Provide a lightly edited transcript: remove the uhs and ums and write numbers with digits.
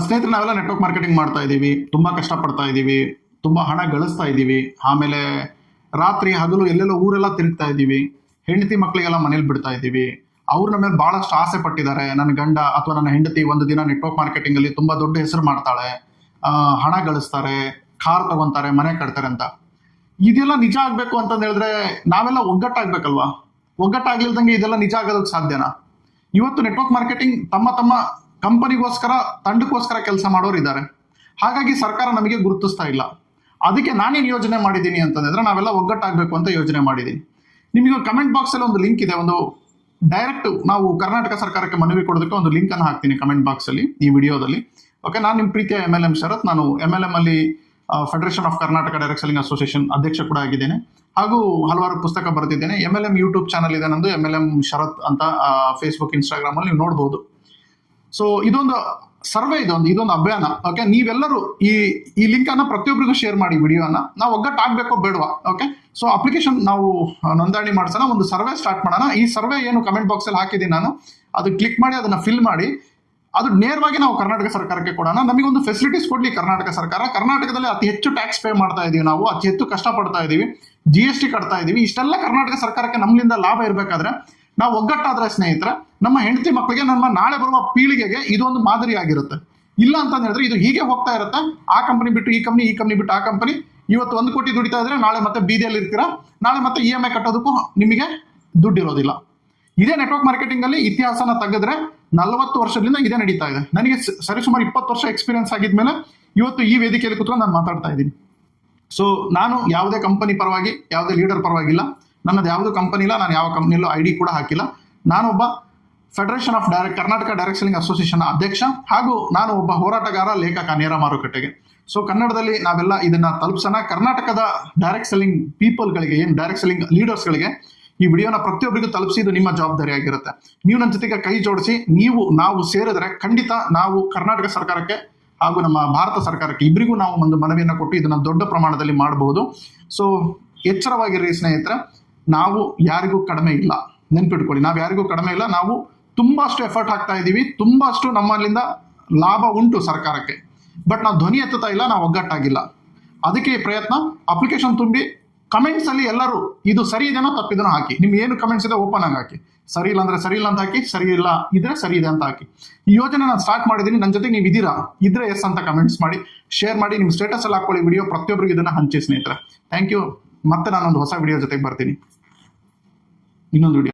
ಸ್ನೇಹಿತರೆ, ನಾವೆಲ್ಲ network marketing ಮಾಡ್ತಾ ಇದ್ದೀವಿ, ತುಂಬ ಕಷ್ಟಪಡ್ತಾ ಇದ್ದೀವಿ, ತುಂಬ ಹಣ ಗಳಿಸ್ತಾ ಇದ್ದೀವಿ. ಆಮೇಲೆ ರಾತ್ರಿ ಹಗಲು ಎಲ್ಲೆಲ್ಲೋ ಊರೆಲ್ಲ ತಿರುಗ್ತಾ ಇದ್ದೀವಿ. ಹೆಂಡತಿ ಮಕ್ಕಳಿಗೆಲ್ಲ ಮನೇಲಿ ಬಿಡ್ತಾ ಇದ್ದೀವಿ. ಅವ್ರ ನಮ್ಮ ಮೇಲೆ ಬಹಳಷ್ಟು ಆಸೆ ಪಟ್ಟಿದ್ದಾರೆ. ನನ್ನ ಗಂಡ ಅಥವಾ ನನ್ನ ಹೆಂಡತಿ ಒಂದು ದಿನ ನೆಟ್ವರ್ಕ್ ಮಾರ್ಕೆಟಿಂಗ್ ಅಲ್ಲಿ ತುಂಬಾ ದೊಡ್ಡ ಹೆಸರು ಮಾಡ್ತಾಳೆ, ಹಣ ಗಳಿಸ್ತಾರೆ, ಕಾರ್ ತಗೊಂತಾರೆ, ಮನೆ ಕಟ್ತಾರೆ ಅಂತ. ಇದೆಲ್ಲ ನಿಜ ಆಗ್ಬೇಕು ಅಂತ ಹೇಳಿದ್ರೆ ನಾವೆಲ್ಲ ಒಗ್ಗಟ್ಟಾಗ್ಬೇಕಲ್ವಾ? ಒಗ್ಗಟ್ಟಾಗ್ಲಿಲ್ದಂಗೆ ಇದೆಲ್ಲ ನಿಜ ಆಗೋದಕ್ಕೆ ಸಾಧ್ಯನಾ? ಇವತ್ತು ನೆಟ್ವರ್ಕ್ ಮಾರ್ಕೆಟಿಂಗ್ ತಮ್ಮ ತಮ್ಮ ಕಂಪನಿಗೋಸ್ಕರ, ತಂಡಕ್ಕೋಸ್ಕರ ಕೆಲಸ ಮಾಡೋರು ಇದ್ದಾರೆ. ಹಾಗಾಗಿ ಸರ್ಕಾರ ನಮಗೆ ಗುರುತಿಸ್ತಾ ಇಲ್ಲ. ಅದಕ್ಕೆ ನಾನೇನು ಯೋಜನೆ ಮಾಡಿದ್ದೀನಿ ಅಂತಂದ್ರೆ, ನಾವೆಲ್ಲ ಒಗ್ಗಟ್ಟಾಗಬೇಕು ಅಂತ ಯೋಜನೆ ಮಾಡಿದ್ದೀನಿ. ನಿಮಗೆ ಕಮೆಂಟ್ ಬಾಕ್ಸ್ ಅಲ್ಲಿ ಒಂದು ಲಿಂಕ್ ಇದೆ, ಒಂದು ಡೈರೆಕ್ಟ್ ನಾವು ಕರ್ನಾಟಕ ಸರ್ಕಾರಕ್ಕೆ ಮನವಿ ಕೊಡೋದಕ್ಕೆ ಒಂದು ಲಿಂಕ್ ಅನ್ನು ಹಾಕ್ತೀನಿ ಕಮೆಂಟ್ ಬಾಕ್ಸ್ ಅಲ್ಲಿ, ಈ ವಿಡಿಯೋದಲ್ಲಿ. ಓಕೆ, ನಾನು ನಿಮ್ಮ ಪ್ರೀತಿಯ MLM ಶರತ್. ನಾನು MLM ಅಲ್ಲಿ federation of Karnataka direct selling association ಅಧ್ಯಕ್ಷ ಕೂಡ ಆಗಿದ್ದೇನೆ, ಹಾಗೂ ಹಲವಾರು ಪುಸ್ತಕ ಬರೆದಿದ್ದೇನೆ. MLM ಯೂಟ್ಯೂಬ್ ಚಾನಲ್ ಇದೆ ನಂದು, MLM ಶರತ್ ಅಂತ. ಫೇಸ್ಬುಕ್, ಇನ್ಸ್ಟಾಗ್ರಾಮ್ ಅಲ್ಲಿ ನೀವು ನೋಡಬಹುದು. ಸೊ ಇದೊಂದು ಸರ್ವೆ, ಇದೊಂದು ಅಭಿಯಾನ. ಓಕೆ, ನೀವೆಲ್ಲರೂ ಈ ಲಿಂಕ್ ಅನ್ನ ಪ್ರತಿಯೊಬ್ಬರಿಗೂ ಶೇರ್ ಮಾಡಿ, ವಿಡಿಯೋನ. ನಾವು ಒಗ್ಗಟ್ಟಾಗಬೇಕೋ ಬೇಡವಾ? ಓಕೆ, ಸೊ ಅಪ್ಲಿಕೇಶನ್ ನಾವು ನೋಂದಣಿ ಮಾಡಿಸೋಣ, ಒಂದು ಸರ್ವೆ ಸ್ಟಾರ್ಟ್ ಮಾಡೋಣ. ಈ ಸರ್ವೆ ಏನು ಕಮೆಂಟ್ ಬಾಕ್ಸ್ ಅಲ್ಲಿ ಹಾಕಿದ್ದೀನಿ ನಾನು, ಅದು ಕ್ಲಿಕ್ ಮಾಡಿ ಅದನ್ನ ಫಿಲ್ ಮಾಡಿ, ಅದು ನೇರವಾಗಿ ನಾವು ಕರ್ನಾಟಕ ಸರ್ಕಾರಕ್ಕೆ ಕೊಡೋಣ. ನಮಗೊಂದು ಫೆಸಿಲಿಟೀಸ್ ಕೊಡ್ಲಿ ಕರ್ನಾಟಕ ಸರ್ಕಾರ. ಕರ್ನಾಟಕದಲ್ಲಿ ಅತಿ ಹೆಚ್ಚು ಟ್ಯಾಕ್ಸ್ ಪೇ ಮಾಡ್ತಾ ಇದೀವಿ ನಾವು, ಅತಿ ಹೆಚ್ಚು ಕಷ್ಟಪಡ್ತಾ ಇದೀವಿ, GST ಕಟ್ತಾ ಇದೀವಿ. ಇಷ್ಟೆಲ್ಲ ಕರ್ನಾಟಕ ಸರ್ಕಾರಕ್ಕೆ ನಮ್ಮಿಂದ ಲಾಭ ಇರಬೇಕಾದ್ರೆ ನಾವು ಒಗ್ಗಟ್ಟಾದ್ರೆ ಸ್ನೇಹಿತರೆ, ನಮ್ಮ ಹೆಂಡತಿ ಮಕ್ಕಳಿಗೆ, ನಮ್ಮ ನಾಳೆ ಬರುವ ಪೀಳಿಗೆಗೆ ಇದೊಂದು ಮಾದರಿ ಆಗಿರುತ್ತೆ. ಇಲ್ಲ ಅಂತ ಹೇಳಿದ್ರೆ ಇದು ಹೀಗೆ ಹೋಗ್ತಾ ಇರುತ್ತೆ. ಆ ಕಂಪನಿ ಬಿಟ್ಟು ಈ ಕಂಪನಿ, ಈ ಕಂಪನಿ ಬಿಟ್ಟು ಆ ಕಂಪನಿ. ಇವತ್ತು 1 ಕೋಟಿ ದುಡಿತಾ ಇದ್ರೆ ನಾಳೆ ಮತ್ತೆ ಬೀದಿಯಲ್ಲಿ ಇರ್ತೀರಾ, ನಾಳೆ ಮತ್ತೆ EMI ಕಟ್ಟೋದಕ್ಕೂ ನಿಮಗೆ ದುಡ್ಡಿರೋದಿಲ್ಲ. ಇದೇ ನೆಟ್ವರ್ಕ್ ಮಾರ್ಕೆಟಿಂಗ್ ಅಲ್ಲಿ ಇತಿಹಾಸನ ತೆಗೆದ್ರೆ 40 ವರ್ಷದಿಂದ ಇದೇ ನಡೀತಾ ಇದೆ. ನನಗೆ ಸರಿಸುಮಾರು 20 ವರ್ಷ ಎಕ್ಸ್ಪೀರಿಯನ್ಸ್ ಆಗಿದ್ಮೇಲೆ ಇವತ್ತು ಈ ವೇದಿಕೆಯಲ್ಲಿ ಕೂತ್ಕೊಂಡು ನಾನು ಮಾತಾಡ್ತಾ ಇದ್ದೀನಿ. ಸೊ ನಾನು ಯಾವುದೇ ಕಂಪನಿ ಪರವಾಗಿ, ಯಾವುದೇ ಲೀಡರ್ ಪರವಾಗಿಲ್ಲ. ನನ್ನದು ಯಾವುದು ಕಂಪನಿ ಇಲ್ಲ, ನಾನು ಯಾವ ಕಂಪನಿಯಲ್ಲೂ ID ಕೂಡ ಹಾಕಿಲ್ಲ. ನಾನೊಬ್ಬ federation of Karnataka direct selling association ಅಧ್ಯಕ್ಷ, ಹಾಗೂ ನಾನು ಒಬ್ಬ ಹೋರಾಟಗಾರ, ಲೇಖಕ ನೇರ ಮಾರುಕಟ್ಟೆಗೆ. ಸೊ ಕನ್ನಡದಲ್ಲಿ ನಾವೆಲ್ಲ ಇದನ್ನ ತಲುಪಿಸೋಣ. ಕರ್ನಾಟಕದ ಡೈರೆಕ್ಟ್ ಸೆಲ್ಲಿಂಗ್ ಪೀಪಲ್ಗಳಿಗೆ, ಏನು ಡೈರೆಕ್ಟ್ ಸೆಲ್ಲಿಂಗ್ ಲೀಡರ್ಸ್ಗಳಿಗೆ ಈ ವಿಡಿಯೋನ ಪ್ರತಿಯೊಬ್ಬರಿಗೂ ತಲುಪಿಸಿದ್ದು ನಿಮ್ಮ ಜವಾಬ್ದಾರಿ ಆಗಿರುತ್ತೆ. ನೀವು ನನ್ನ ಜೊತೆಗೆ ಕೈ ಜೋಡಿಸಿ ನಾವು ಸೇರಿದ್ರೆ ಖಂಡಿತ ನಾವು ಕರ್ನಾಟಕ ಸರ್ಕಾರಕ್ಕೆ ಹಾಗೂ ನಮ್ಮ ಭಾರತ ಸರ್ಕಾರಕ್ಕೆ ಇಬ್ಬರಿಗೂ ನಾವು ಒಂದು ಮನವಿಯನ್ನು ಕೊಟ್ಟು ಇದನ್ನ ದೊಡ್ಡ ಪ್ರಮಾಣದಲ್ಲಿ ಮಾಡಬಹುದು. ಸೊ ಎಚ್ಚರವಾಗಿರ್ರಿ ಸ್ನೇಹಿತರೆ, ನಾವು ಯಾರಿಗೂ ಕಡಿಮೆ ಇಲ್ಲ, ನೆನ್ಪಿಟ್ಕೊಳ್ಳಿ. ನಾವು ಯಾರಿಗೂ ಕಡಿಮೆ ಇಲ್ಲ. ನಾವು ತುಂಬಾಷ್ಟು ಎಫರ್ಟ್ ಹಾಕ್ತಾ ಇದ್ದೀವಿ, ತುಂಬಾಷ್ಟು ನಮ್ಮಲ್ಲಿಂದ ಲಾಭ ಉಂಟು ಸರ್ಕಾರಕ್ಕೆ. ಬಟ್ ನಾವು ಧ್ವನಿ ಎತ್ತುತ್ತಾ ಇಲ್ಲ, ನಾವು ಒಗ್ಗಟ್ಟಾಗಿಲ್ಲ. ಅದಕ್ಕೆ ಪ್ರಯತ್ನ. ಅಪ್ಲಿಕೇಶನ್ ತುಂಬಿ ಕಮೆಂಟ್ಸ್ ಅಲ್ಲಿ ಎಲ್ಲರೂ ಇದು ಸರಿ ಇದೆನೋ ತಪ್ಪಿದನೋ ಹಾಕಿ. ನಿಮ್ಗೆ ಏನು ಕಮೆಂಟ್ಸ್ ಇದೆ ಓಪನ್ ಆಗಿ ಹಾಕಿ. ಸರಿ ಇಲ್ಲ ಅಂದ್ರೆ ಸರಿ ಇಲ್ಲ ಅಂತ ಹಾಕಿ, ಸರಿ ಇಲ್ಲ ಇದ್ರೆ ಸರಿ ಇದೆ ಅಂತ ಹಾಕಿ. ಈ ಯೋಜನೆ ನಾನು ಸ್ಟಾರ್ಟ್ ಮಾಡಿದ್ದೀನಿ, ನನ್ನ ಜೊತೆಗೆ ನೀವು ಇದ್ದೀರಾ ಇದ್ರೆ ಎಸ್ ಅಂತ ಕಮೆಂಟ್ಸ್ ಮಾಡಿ, ಶೇರ್ ಮಾಡಿ, ನಿಮ್ಮ ಸ್ಟೇಟಸ್ ಅಲ್ಲಿ ಹಾಕೊಳ್ಳಿ ವಿಡಿಯೋ. ಪ್ರತಿಯೊಬ್ಬರಿಗೂ ಇದನ್ನ ಹಂಚಿ ಸ್ನೇಹಿತರೆ. Thank you. ಮತ್ತೆ ನಾನೊಂದು ಹೊಸ ವಿಡಿಯೋ ಜೊತೆಗೆ ಬರ್ತೀನಿ, ಇನ್ನೊಂದು ವಿಡಿಯೋ.